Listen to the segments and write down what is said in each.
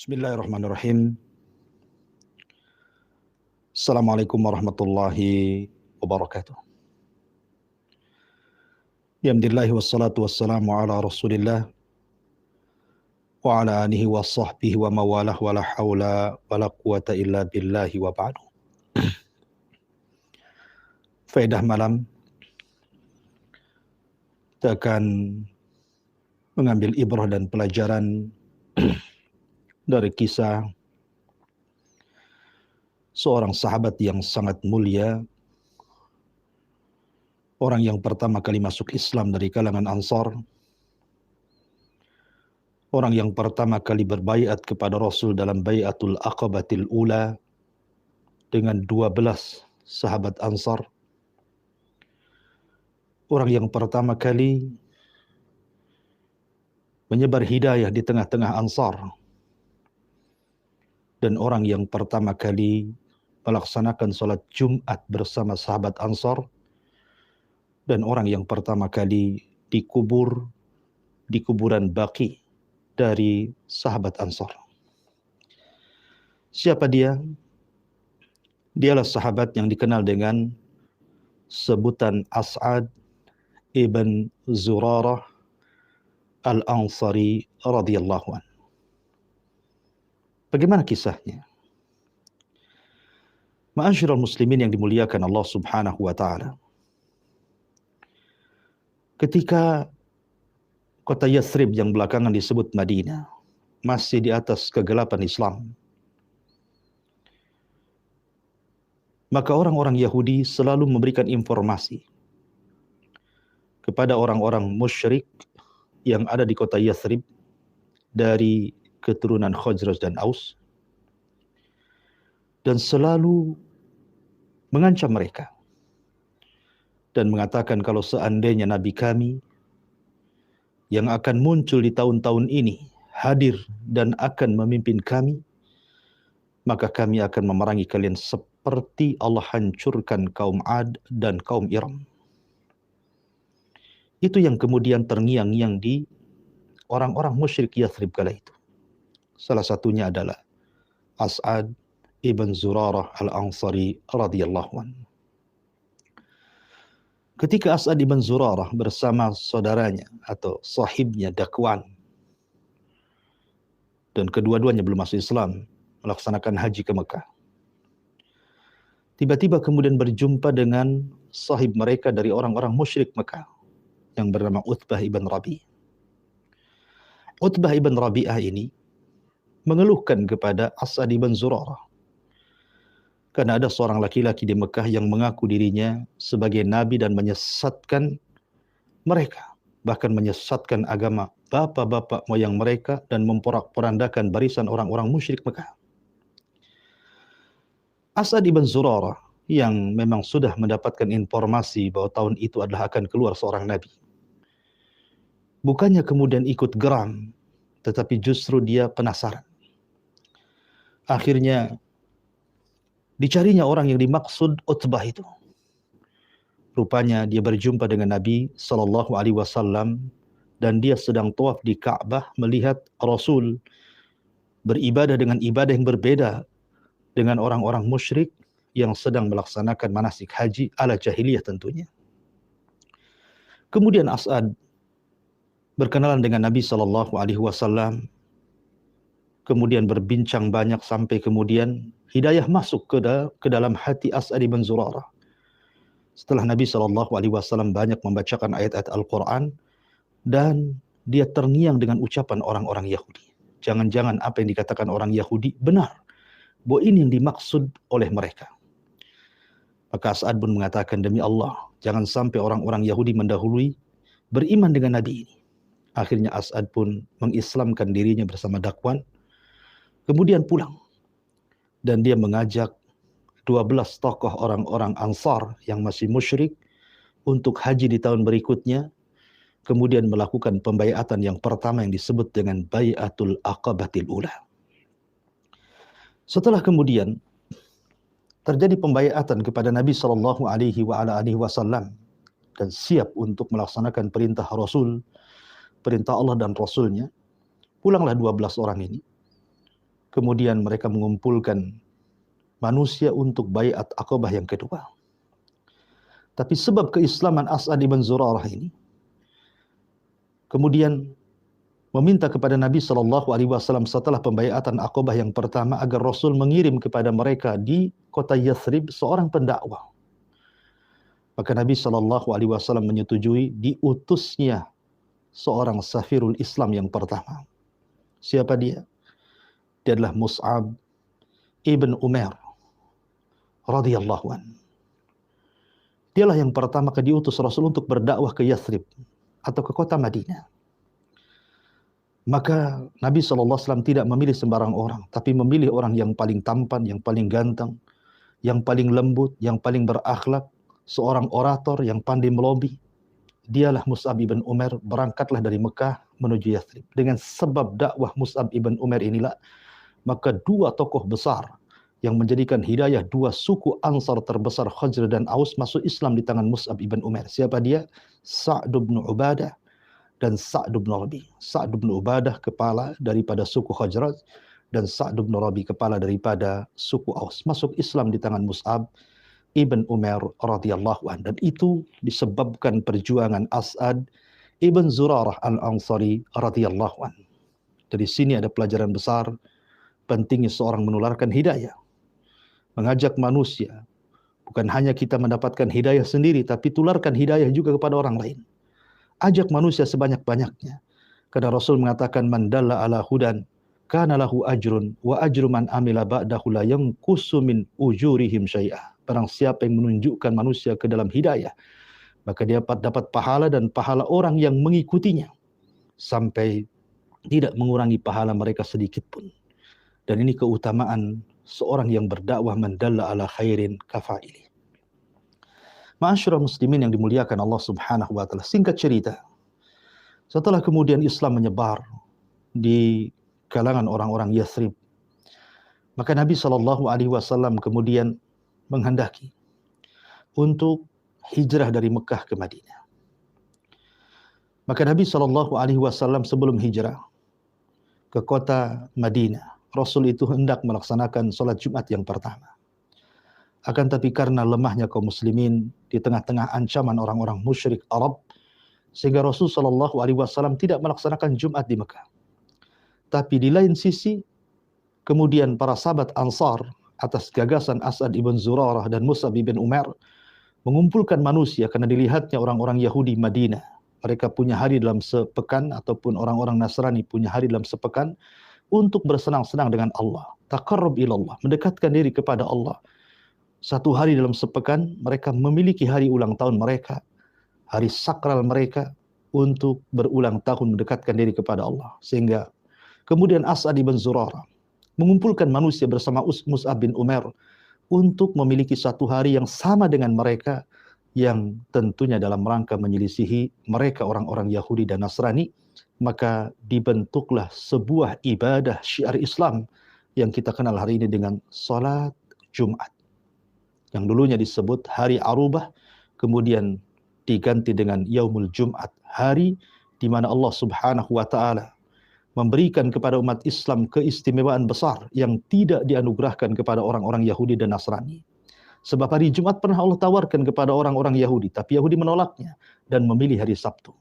Bismillahirrahmanirrahim. Assalamualaikum warahmatullahi wabarakatuh. Alhamdulillah wassalatu wassalamu ala Rasulillah wa ala alihi wa sahbihi wa mawalah wa la hawla wa la quwata illa billahi wa ba'du. Faedah malam, kita akan mengambil ibrah dan pelajaran dari kisah seorang sahabat yang sangat mulia, orang yang pertama kali masuk Islam dari kalangan Ansar, orang yang pertama kali berbaiat kepada Rasul dalam baiatul Aqabatil Ula dengan 12 sahabat Ansar, orang yang pertama kali menyebar hidayah di tengah-tengah Ansar, dan orang yang pertama kali melaksanakan sholat Jumat bersama sahabat Ansar, dan orang yang pertama kali dikubur di kuburan Baqi dari sahabat Ansar. Siapa dia? Dialah sahabat yang dikenal dengan sebutan As'ad ibn Zurarah al-Ansari radhiyallahu anhu. Bagaimana kisahnya? Ma'asyiral muslimin yang dimuliakan Allah Subhanahu wa taala. Ketika kota Yathrib yang belakangan disebut Madinah masih di atas kegelapan Islam, maka orang-orang Yahudi selalu memberikan informasi kepada orang-orang musyrik yang ada di kota Yathrib dari keturunan Khazraj dan Aus, dan selalu mengancam mereka dan mengatakan kalau seandainya Nabi kami yang akan muncul di tahun-tahun ini hadir dan akan memimpin kami, maka kami akan memerangi kalian seperti Allah hancurkan kaum Ad dan kaum Iram. Itu yang kemudian terngiang-ngiang di orang-orang musyrik Yathrib kala itu. Salah satunya adalah As'ad ibn Zurarah al-Ansari radhiyallahu anhu. Ketika As'ad ibn Zurarah bersama saudaranya atau sahibnya Dakwan, dan kedua-duanya belum masuk Islam, melaksanakan haji ke Mekah, tiba-tiba kemudian berjumpa dengan sahib mereka dari orang-orang musyrik Mekah yang bernama Utbah ibn Rabi'. Utbah ibn Rabi'ah ini mengeluhkan kepada As'ad ibn Zurarah karena ada seorang laki-laki di Mekah yang mengaku dirinya sebagai nabi dan menyesatkan mereka, bahkan menyesatkan agama bapak-bapak moyang mereka dan memporak-porandakan barisan orang-orang musyrik Mekah. As'ad ibn Zurarah yang memang sudah mendapatkan informasi bahwa tahun itu adalah akan keluar seorang nabi, bukannya kemudian ikut geram, tetapi justru dia penasaran. Akhirnya dicarinya orang yang dimaksud Utbah itu. Rupanya dia berjumpa dengan Nabi sallallahu alaihi wasallam dan dia sedang tawaf di Ka'bah melihat Rasul beribadah dengan ibadah yang berbeda dengan orang-orang musyrik yang sedang melaksanakan manasik haji ala jahiliyah tentunya. Kemudian As'ad berkenalan dengan Nabi sallallahu alaihi wasallam, kemudian berbincang banyak sampai kemudian hidayah masuk ke dalam hati As'ad ibn Zurarah. Setelah Nabi SAW banyak membacakan ayat-ayat Al-Quran, dan dia terngiang dengan ucapan orang-orang Yahudi. Jangan-jangan apa yang dikatakan orang Yahudi benar, bahwa ini yang dimaksud oleh mereka. Maka As'ad pun mengatakan, demi Allah, jangan sampai orang-orang Yahudi mendahului beriman dengan Nabi ini. Akhirnya As'ad pun mengislamkan dirinya bersama Dakwan, kemudian pulang. Dan dia mengajak 12 tokoh orang-orang Ansar yang masih musyrik untuk haji di tahun berikutnya, kemudian melakukan pembaiatan yang pertama yang disebut dengan Baiatul Aqabatil Ula. Setelah kemudian terjadi pembaiatan kepada Nabi sallallahu alaihi wasallam dan siap untuk melaksanakan perintah Rasul, perintah Allah dan Rasulnya, pulanglah 12 orang ini. kemudian mereka mengumpulkan manusia untuk baiat Aqabah yang kedua. Tapi sebab keislaman As'ad ibn Zurarah ini, kemudian meminta kepada Nabi SAW setelah pembaiatan Aqabah yang pertama agar Rasul mengirim kepada mereka di kota Yathrib seorang pendakwah. Maka Nabi SAW menyetujui diutusnya seorang safirul Islam yang pertama. Siapa dia? Dia adalah Mus'ab ibn Umair radhiyallahu an. Dialah yang pertama kali diutus Rasul untuk berdakwah ke Yathrib atau ke kota Madinah. Maka Nabi SAW tidak memilih sembarang orang, tapi memilih orang yang paling tampan, yang paling ganteng, yang paling lembut, yang paling berakhlak, seorang orator yang pandai melobi. Dialah Mus'ab ibn Umair, berangkatlah dari Mekah menuju Yathrib. Dengan sebab dakwah Mus'ab ibn Umair inilah, maka dua tokoh besar yang menjadikan hidayah dua suku Ansar terbesar Khazraj dan Aus masuk Islam di tangan Mus'ab ibn Umair. Siapa dia? Sa'd bin Ubadah dan Sa'd bin Rabi. Sa'd bin Ubadah kepala daripada suku Khazraj dan Sa'd bin Rabi kepala daripada suku Aus. Masuk Islam di tangan Mus'ab ibn Umair radhiyallahu an, dan itu disebabkan perjuangan As'ad ibn Zurarah al-Ansari radhiyallahu an. Dari sini ada pelajaran besar pentingnya seorang menularkan hidayah, mengajak manusia. Bukan hanya kita mendapatkan hidayah sendiri, tapi tularkan hidayah juga kepada orang lain. Ajak manusia sebanyak-banyaknya. Karena Rasul mengatakan, man dalla ala hudan kana lahu ajrun wa ajru man amila ba'dahu la yanqusu min ujurihim syai'ah. Barang siapa yang menunjukkan manusia ke dalam hidayah, maka dia dapat pahala dan pahala orang yang mengikutinya, sampai tidak mengurangi pahala mereka sedikit pun. Dan ini keutamaan seorang yang berdakwah, man dalla ala khairin kafa'ili. Ma'asyiral muslimin yang dimuliakan Allah Subhanahu wa taala. Singkat cerita, setelah kemudian Islam menyebar di kalangan orang-orang Yathrib, maka Nabi SAW kemudian menghendaki untuk hijrah dari Mekah ke Madinah. Maka Nabi SAW sebelum hijrah ke kota Madinah, Rasul itu hendak melaksanakan sholat Jumat yang pertama. Akan tapi karena lemahnya kaum muslimin di tengah-tengah ancaman orang-orang musyrik Arab, sehingga Rasul SAW tidak melaksanakan Jumat di Mekah. Tapi di lain sisi, kemudian para sahabat Ansar atas gagasan As'ad ibn Zurarah dan Mus'ab ibn Umair mengumpulkan manusia karena dilihatnya orang-orang Yahudi Madinah. Mereka punya hari dalam sepekan, ataupun orang-orang Nasrani punya hari dalam sepekan untuk bersenang-senang dengan Allah. Taqarrub ilallah, mendekatkan diri kepada Allah. Satu hari dalam sepekan mereka memiliki hari ulang tahun mereka, hari sakral mereka untuk berulang tahun mendekatkan diri kepada Allah. Sehingga kemudian As'ad ibn Zurarah mengumpulkan manusia bersama Mus'ab bin Umair untuk memiliki satu hari yang sama dengan mereka, yang tentunya dalam rangka menyelisihi mereka orang-orang Yahudi dan Nasrani. Maka dibentuklah sebuah ibadah syiar Islam yang kita kenal hari ini dengan salat Jumat, yang dulunya disebut hari Arubah, kemudian diganti dengan Yaumul Jumat, hari di mana Allah Subhanahu wa taala memberikan kepada umat Islam keistimewaan besar yang tidak dianugerahkan kepada orang-orang Yahudi dan Nasrani. Sebab hari Jumat pernah Allah tawarkan kepada orang-orang Yahudi, tapi Yahudi menolaknya dan memilih hari Sabtu.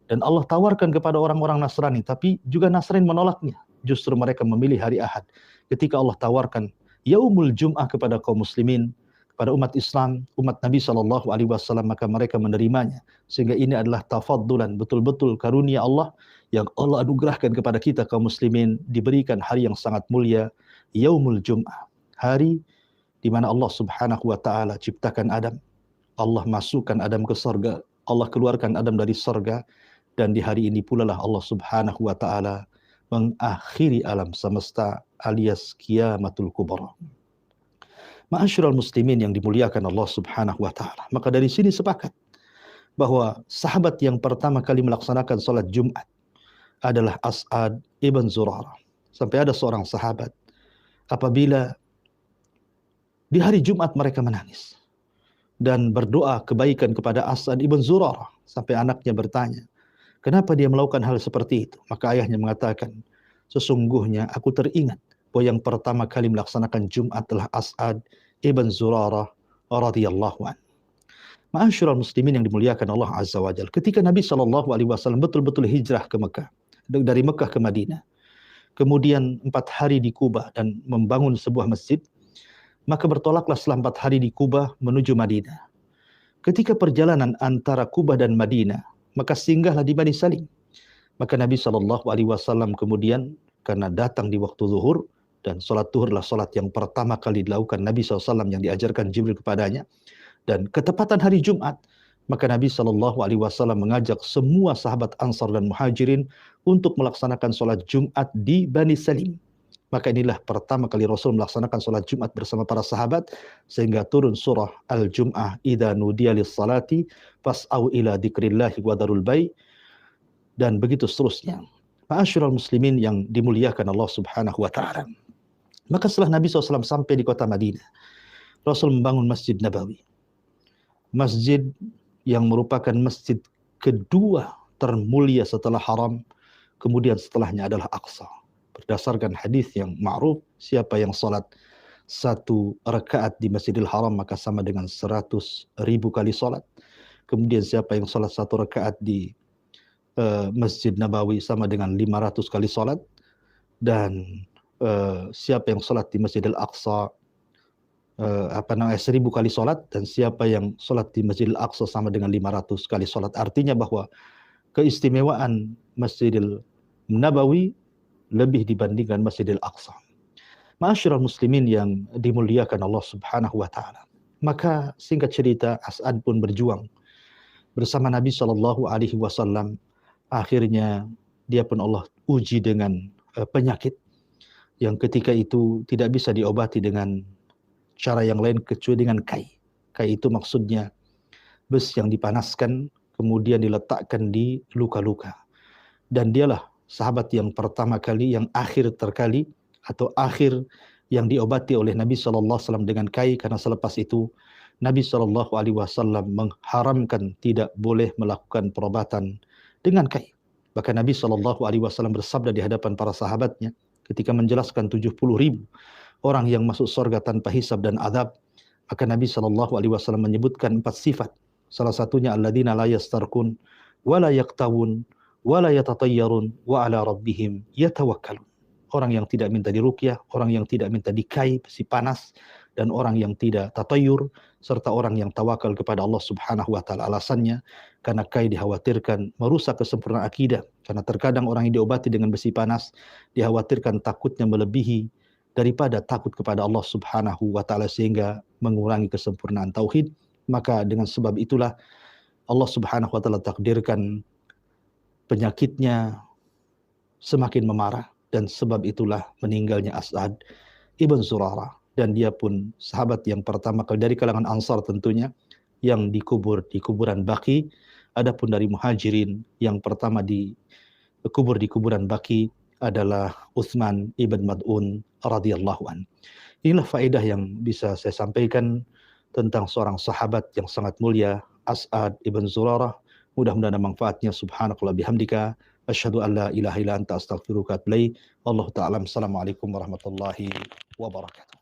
Dan Allah tawarkan kepada orang-orang Nasrani, tapi juga Nasrani menolaknya. Justru mereka memilih hari Ahad. Ketika Allah tawarkan Yaumul Jum'ah kepada kaum muslimin, kepada umat Islam, umat Nabi SAW, maka mereka menerimanya. Sehingga ini adalah tafaddulan, betul-betul karunia Allah yang Allah anugerahkan kepada kita kaum muslimin, diberikan hari yang sangat mulia, Yaumul Jum'ah. Hari di mana Allah Subhanahu wa taala ciptakan Adam. Allah masukkan Adam ke surga, Allah keluarkan Adam dari surga, dan di hari ini pula lah Allah Subhanahu wa taala mengakhiri alam semesta alias kiamatul kubra. Ma'asyiral muslimin yang dimuliakan Allah Subhanahu wa taala. Maka dari sini sepakat bahwa sahabat yang pertama kali melaksanakan salat Jumat adalah As'ad ibn Zurarah. Sampai ada seorang sahabat apabila di hari Jumat mereka menangis dan berdoa kebaikan kepada As'ad ibn Zurarah, sampai anaknya bertanya, kenapa dia melakukan hal seperti itu? Maka ayahnya mengatakan, sesungguhnya aku teringat bahwa yang pertama kali melaksanakan Jumat adalah As'ad ibn Zurarah radhiyallahu anhu. Ma'asyiral muslimin yang dimuliakan Allah Azza wa Jalla. Ketika Nabi SAW betul-betul hijrah ke Mekah, dari Mekah ke Madinah, kemudian 4 hari di Kuba dan membangun sebuah masjid, maka bertolaklah setelah 4 hari di Kuba menuju Madinah. Ketika perjalanan antara Kuba dan Madinah, maka singgahlah di Bani Salim. Maka Nabi SAW kemudian karena datang di waktu zuhur, dan sholat zuhur adalah sholat yang pertama kali dilakukan Nabi SAW yang diajarkan Jibril kepadanya, dan ketepatan hari Jumat, maka Nabi SAW mengajak semua sahabat Ansar dan Muhajirin untuk melaksanakan sholat Jumat di Bani Salim. Maka inilah pertama kali Rasul melaksanakan sholat Jumat bersama para sahabat, sehingga turun surah Al-Jum'ah, idza nudiya lis-salati fas'au ila dzikrillahi wa dzarul bai', dan begitu seterusnya. Ma'asyiral muslimin yang dimuliakan Allah Subhanahu wa taala. Maka setelah Nabi SAW sampai di kota Madinah, Rasul membangun Masjid Nabawi. Masjid yang merupakan masjid kedua termulia setelah Haram, kemudian setelahnya adalah Aqsa. Berdasarkan hadis yang ma'ruf, siapa yang salat 1 rakaat di Masjidil Haram maka sama dengan 100.000 kali salat. Kemudian siapa yang salat 1 rakaat di Masjid Nabawi sama dengan 500 kali salat. Dan siapa yang salat di Masjidil Aqsa 1.000 kali sholat, dan siapa yang sholat di Masjidil Aqsa sama dengan 500 kali sholat. Artinya bahwa keistimewaan Masjidil Nabawi lebih dibandingkan Masjidil Aqsa. Ma'asyiral muslimin yang dimuliakan Allah Subhanahu wa taala. Maka singkat cerita, As'ad pun berjuang bersama Nabi SAW. Akhirnya dia pun Allah uji dengan penyakit yang ketika itu tidak bisa diobati dengan cara yang lain kecuali dengan kai. Kai itu maksudnya besi yang dipanaskan kemudian diletakkan di luka-luka. Dan dialah sahabat yang pertama kali, yang akhir terkali atau akhir yang diobati oleh Nabi SAW dengan kai, karena selepas itu Nabi SAW mengharamkan tidak boleh melakukan perobatan dengan kai. Bahkan Nabi SAW bersabda di hadapan para sahabatnya ketika menjelaskan 70.000 orang yang masuk surga tanpa hisab dan azab, maka Nabi SAW menyebutkan 4 sifat. Salah satunya alladzina la yastarkun wa la yaktawun wa la yatatayyarun wa ala rabbihim yatawakkalun. Orang yang tidak minta diruqyah, orang yang tidak minta dikai besi panas, dan orang yang tidak tatayyur, serta orang yang tawakal kepada Allah Subhanahu wa taala. Alasannya karena kai dikhawatirkan merusak kesempurnaan akidah, karena terkadang orang yang diobati dengan besi panas dikhawatirkan takutnya melebihi daripada takut kepada Allah Subhanahu wa taala, sehingga mengurangi kesempurnaan tauhid. Maka dengan sebab itulah Allah Subhanahu wa taala takdirkan penyakitnya semakin memarah, dan sebab itulah meninggalnya As'ad ibn Zurarah, dan dia pun sahabat yang pertama kali dari kalangan Ansar tentunya yang dikubur di kuburan Baqi. Adapun dari Muhajirin yang pertama dikubur di kuburan Baqi adalah Utsman ibn Mad'un radhiyallahu an. Inilah faedah yang bisa saya sampaikan tentang seorang sahabat yang sangat mulia, As'ad ibn Zurarah. Mudah-mudahan ada manfaatnya. Subhanakallah bihamdika, asyhadu an la ilaha illa anta astaghfiruka wa atubu ilaik. Wallahu ta'ala. Assalamualaikum warahmatullahi wabarakatuh.